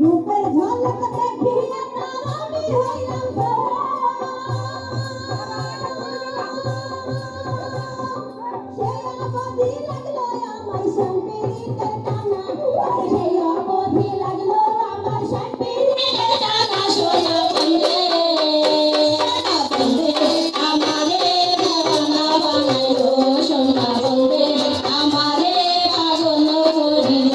রূপের ঝলক দেখিয়া তারামি হইলাম সে অবধি লাগলো আমার সম্পীড়িতের টানা সে অবধি লাগলো আমার সম্পীড়িতের টানা সোনা বন্দে আমারে ভাবনা বানাইলো সোনা বন্দে আমারে পাগল করিল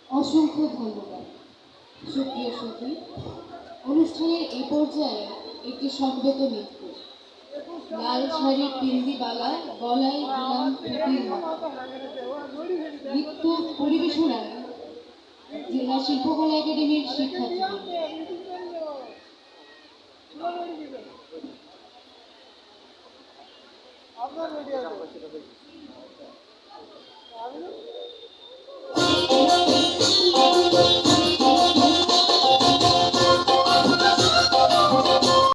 অসংখ্য ধন্যবাদ। সুপ্রিয় সখী, অনুষ্ঠানের এই পর্যায়ে একটি সমবেত নৃত্য, লাল শাড়ির পিন্দিবালা গলায় দিলাম পুতির নৃত্য পরিবেশনায় জেলা শিল্পকলা একাডেমির শিক্ষার্থী।